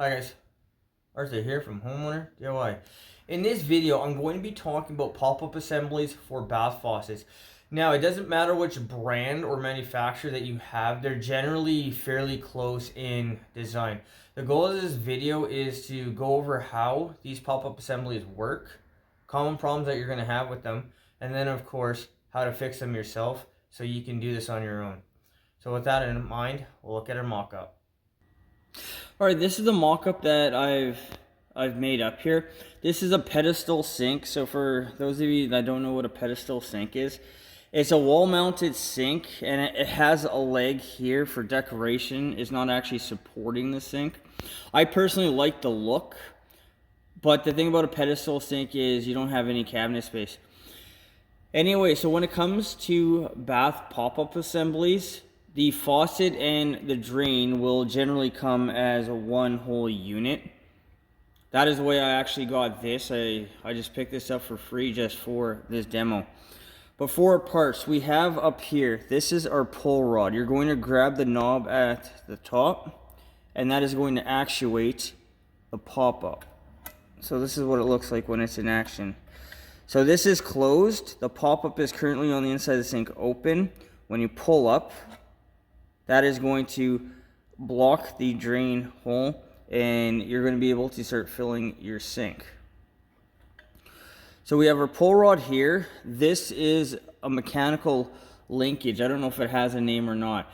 Hi guys, Arthur here from Homeowner DIY. In this video, I'm going to be talking about pop-up assemblies for bath faucets. Now, it doesn't matter which brand or manufacturer that you have, they're generally fairly close in design. The goal of this video is to go over how these pop-up assemblies work, common problems that you're going to have with them, and then of course, how to fix them yourself so you can do this on your own. So with that in mind, we'll look at our mock-up. All right, this is the mock-up that I've made up here. This is a pedestal sink. So for those of you that don't know what a pedestal sink is, it's a wall-mounted sink, and it has a leg here for decoration. It's not actually supporting the sink. I personally like the look, but the thing about a pedestal sink is you don't have any cabinet space. Anyway, so when it comes to bath pop-up assemblies, the faucet and the drain will generally come as one whole unit. That is the way I actually got this. I just picked this up for free just for this demo. But for our parts, we have up here, this is our pull rod. You're going to grab the knob at the top, and that is going to actuate the pop-up. So this is what it looks like when it's in action. So this is closed. The pop-up is currently on the inside of the sink open. When you pull up, that is going to block the drain hole, and you're going to be able to start filling your sink. So we have our pull rod here. This is a mechanical linkage. I don't know if it has a name or not,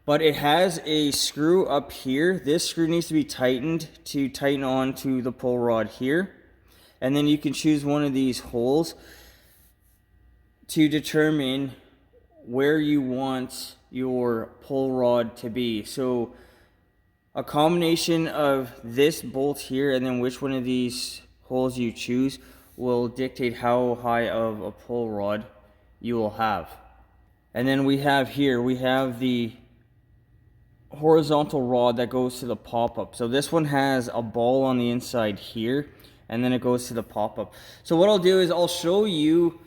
but it has a screw up here. This screw needs to be tightened to tighten on to the pull rod here. And then you can choose one of these holes to determine where you want your pull rod to be. So a combination of this bolt here and then which one of these holes you choose will dictate how high of a pull rod you will have. And then we have here, we have the horizontal rod that goes to the pop-up. So this one has a ball on the inside here, and then it goes to the pop-up. So what I'll do is I'll show you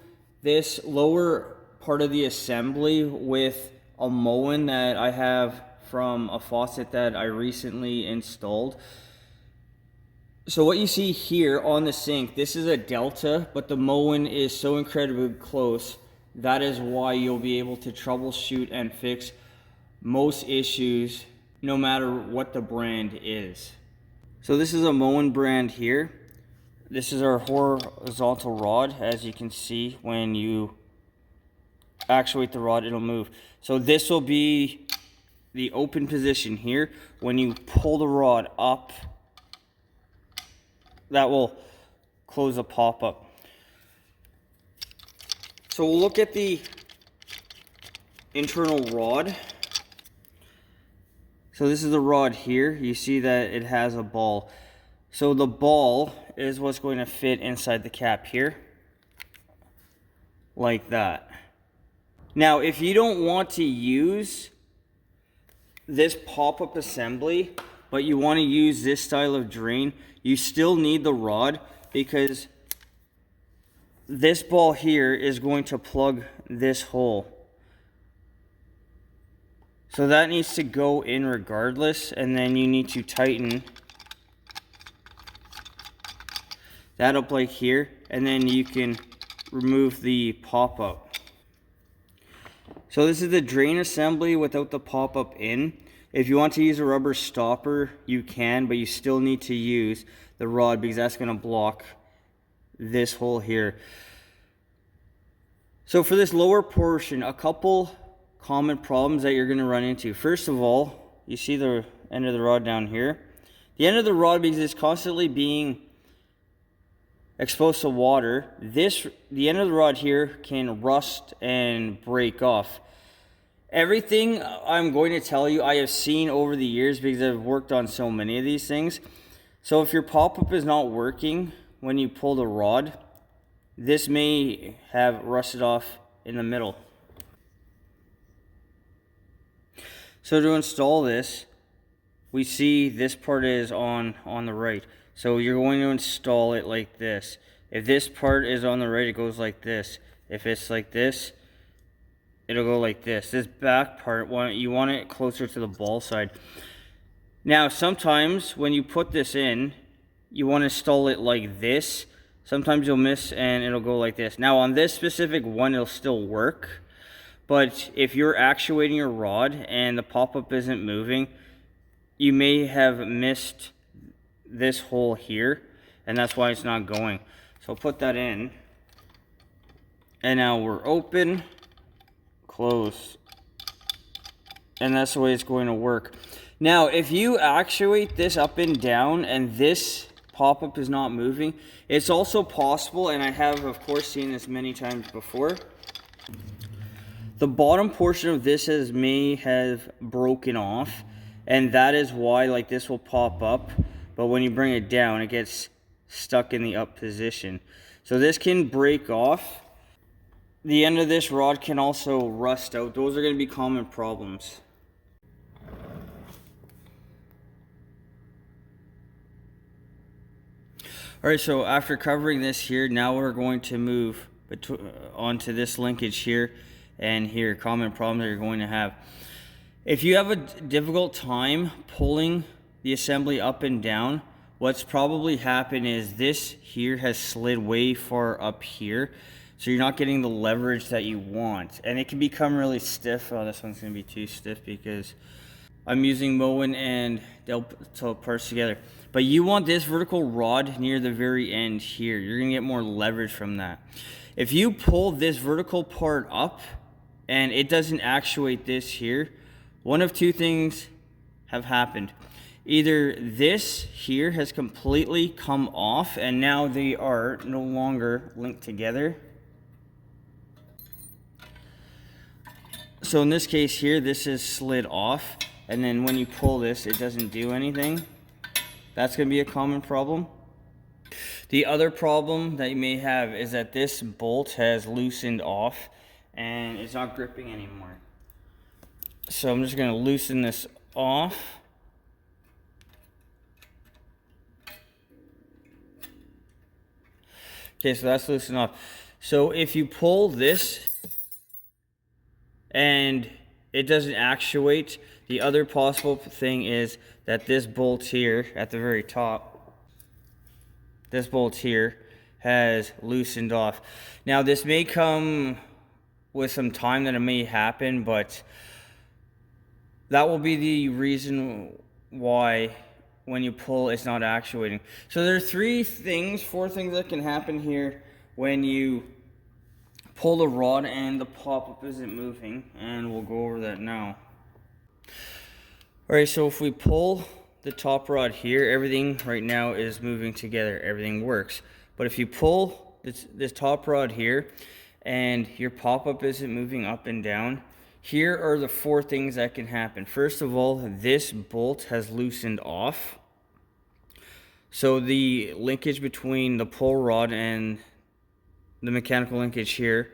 this lower part of the assembly with a Moen that I have from a faucet that I recently installed. So what you see here on the sink, this is a Delta, but the Moen is so incredibly close. That is why you'll be able to troubleshoot and fix most issues no matter what the brand is. So this is a Moen brand here. This is our horizontal rod. As you can see, when you actuate the rod, it'll move. So this will be the open position here. When you pull the rod up, that will close the pop-up. So we'll look at the internal rod. So this is the rod here. You see that it has a ball. So the ball is what's going to fit inside the cap here, like that. Now, if you don't want to use this pop-up assembly, but you want to use this style of drain, you still need the rod, because this ball here is going to plug this hole. So that needs to go in regardless, and then you need to tighten that up like here, and then you can remove the pop-up. So this is the drain assembly without the pop-up in. If you want to use a rubber stopper, you can, but you still need to use the rod because that's going to block this hole here. So for this lower portion, a couple common problems that you're going to run into. First of all, you see the end of the rod down here. The end of the rod, because it's constantly being exposed to water, the end of the rod here can rust and break off. Everything I'm going to tell you I have seen over the years because I've worked on so many of these things. So if your pop-up is not working when you pull the rod, this may have rusted off in the middle. So to install this, we see this part is on the right. So you're going to install it like this. If this part is on the right, it goes like this. If it's like this, it'll go like this. This back part, you want it closer to the ball side. Now, sometimes when you put this in, you want to install it like this. Sometimes you'll miss and it'll go like this. Now, on this specific one, it'll still work. But if you're actuating your rod and the pop-up isn't moving, you may have missed this hole here, and that's why it's not going. So I'll put that in. And now we're open, close. And that's the way it's going to work. Now, if you actuate this up and down and this pop-up is not moving, it's also possible, and I have of course seen this many times before, the bottom portion of this may have broken off, and that is why like this will pop up, but when you bring it down, it gets stuck in the up position. So this can break off. The end of this rod can also rust out. Those are going to be common problems. Alright, so after covering this here, now we're going to move onto this linkage here and here, common problem that you're going to have. If you have a difficult time pulling the assembly up and down, what's probably happened is this here has slid way far up here, so you're not getting the leverage that you want. And it can become really stiff. Oh, this one's going to be too stiff because I'm using Moen and Delta parts together. But you want this vertical rod near the very end here. You're going to get more leverage from that. If you pull this vertical part up and it doesn't actuate this here, one of two things have happened. Either this here has completely come off and now they are no longer linked together. So in this case here, this is slid off, and then when you pull this, it doesn't do anything. That's going to be a common problem. The other problem that you may have is that this bolt has loosened off and it's not gripping anymore. So I'm just going to loosen this off. Okay, so that's loosened off. So if you pull this and it doesn't actuate, the other possible thing is that this bolt here at the very top, this bolt here has loosened off. Now this may come with some time that it may happen, but that will be the reason why when you pull it's not actuating. So there are four things that can happen here when you pull the rod and the pop-up isn't moving, and we'll go over that now. Alright, so if we pull the top rod here, everything right now is moving together, everything works. But if you pull this top rod here and your pop-up isn't moving up and down, here are the four things that can happen. First of all, this bolt has loosened off. So the linkage between the pull rod and the mechanical linkage here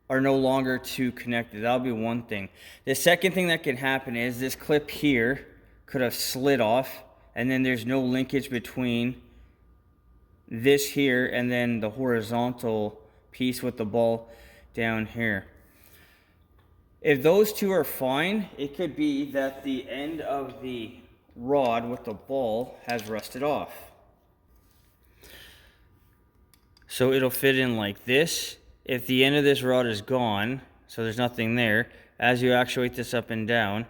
are no longer two connected. That'll be one thing. The second thing that can happen is this clip here could have slid off, and then there's no linkage between this here and then the horizontal piece with the ball down here. If those two are fine, it could be that the end of the rod with the ball has rusted off. So it'll fit in like this. If the end of this rod is gone, so there's nothing there, as you actuate this up and down,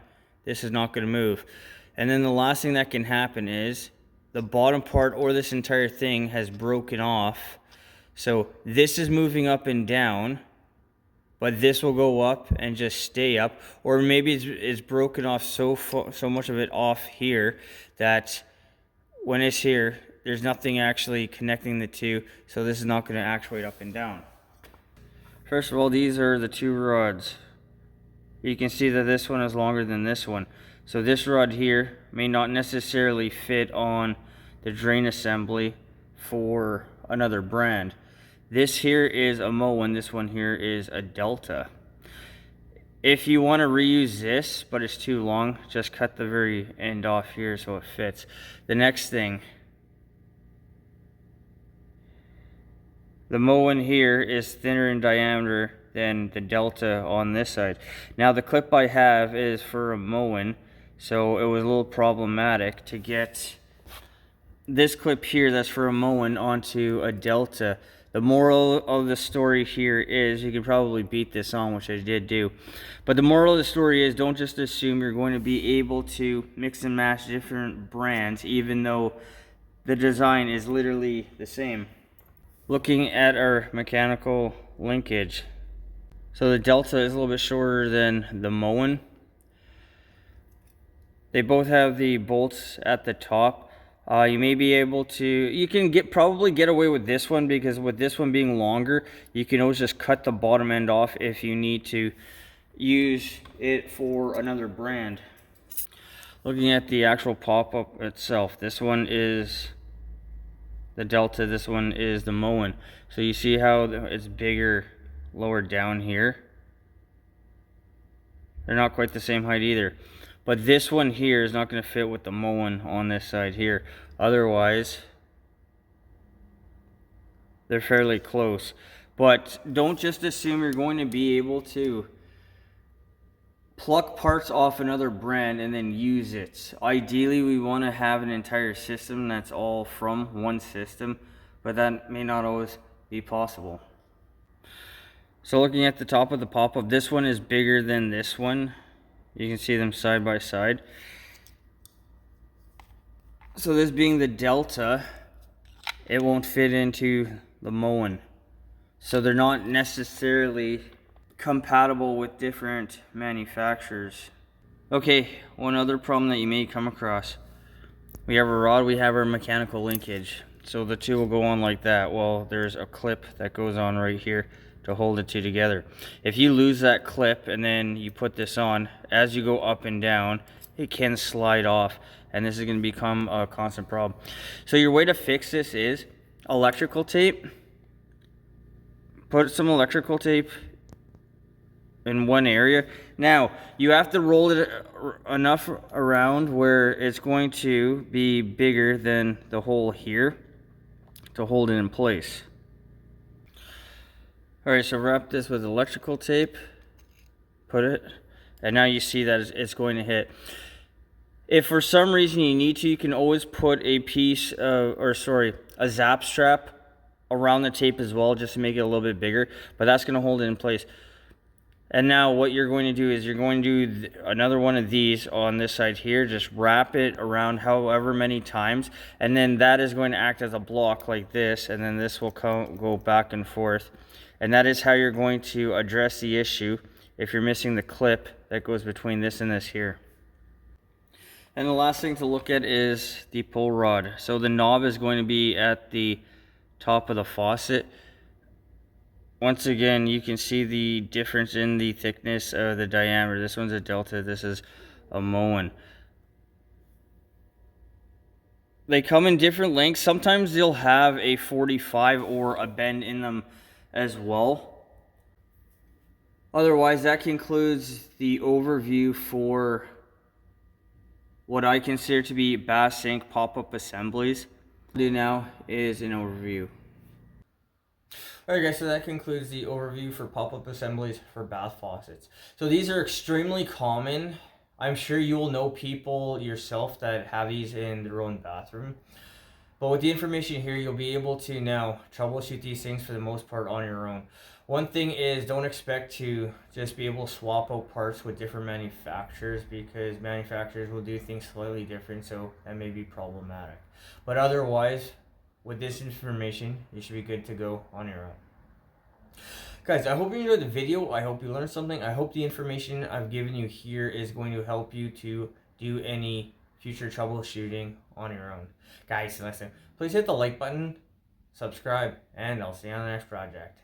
this is not going to move. And then the last thing that can happen is the bottom part or this entire thing has broken off. So this is moving up and down, but this will go up and just stay up. Or maybe it's broken off so much of it off here that when it's here, there's nothing actually connecting the two, so this is not going to actuate up and down. First of all, these are the two rods. You can see that this one is longer than this one. So this rod here may not necessarily fit on the drain assembly for another brand. This here is a Moen, this one here is a Delta. If you want to reuse this, but it's too long, just cut the very end off here so it fits. The next thing, the Moen here is thinner in diameter than the Delta on this side. Now the clip I have is for a Moen, So it was a little problematic to get this clip here that's for a Moen onto a Delta. The moral of the story here is, you can probably beat this on, which I did do, but the moral of the story is, don't just assume you're going to be able to mix and match different brands, even though the design is literally the same. Looking at our mechanical linkage, so the Delta is a little bit shorter than the Moen. They both have the bolts at the top. You may be able to, you can probably get away with this one, because with this one being longer, you can always just cut the bottom end off if you need to use it for another brand. Looking at the actual pop-up itself, this one is the Delta, this one is the Moen. So you see how it's bigger lower down here? They're not quite the same height either. But this one here is not going to fit with the Moen on this side here. Otherwise, they're fairly close. But don't just assume you're going to be able to pluck parts off another brand and then use it. Ideally, we want to have an entire system that's all from one system, but that may not always be possible. So looking at the top of the pop-up, this one is bigger than this one. You can see them side by side. So this being the Delta, it won't fit into the Moen. So they're not necessarily compatible with different manufacturers. Okay, one other problem that you may come across. We have a rod, we have our mechanical linkage. So the two will go on like that. Well, there's a clip that goes on right here to hold the two together. If you lose that clip and then you put this on, as you go up and down, it can slide off, and this is going to become a constant problem. So your way to fix this is electrical tape. Put some electrical tape in one area. Now you have to roll it enough around where it's going to be bigger than the hole here to hold it in place. Alright, so wrap this with electrical tape, put it, and now you see that it's going to hit. If for some reason you need to, you can always put a piece of, a zap strap around the tape as well, just to make it a little bit bigger, but that's going to hold it in place. And now what you're going to do is you're going to do another one of these on this side here. Just wrap it around however many times, and then that is going to act as a block like this, and then this will go back and forth. And that is how you're going to address the issue if you're missing the clip that goes between this and this here. And the last thing to look at is the pull rod. So the knob is going to be at the top of the faucet. Once again, you can see the difference in the thickness of the diameter. This one's a Delta, this is a Moen. They come in different lengths. Sometimes they'll have a 45 or a bend in them as well. Otherwise, that concludes the overview for what I consider to be bath sink pop-up assemblies. What I'll do now is an overview. Alright guys, so that concludes the overview for pop-up assemblies for bath faucets. So these are extremely common. I'm sure you will know people yourself that have these in their own bathroom. But with the information here, you'll be able to now troubleshoot these things for the most part on your own. One thing is, don't expect to just be able to swap out parts with different manufacturers, because manufacturers will do things slightly different, so that may be problematic. But otherwise, with this information, you should be good to go on your own. Guys, I hope you enjoyed the video. I hope you learned something. I hope the information I've given you here is going to help you to do any future troubleshooting on your own. Guys, listen, please hit the like button, subscribe, and I'll see you on the next project.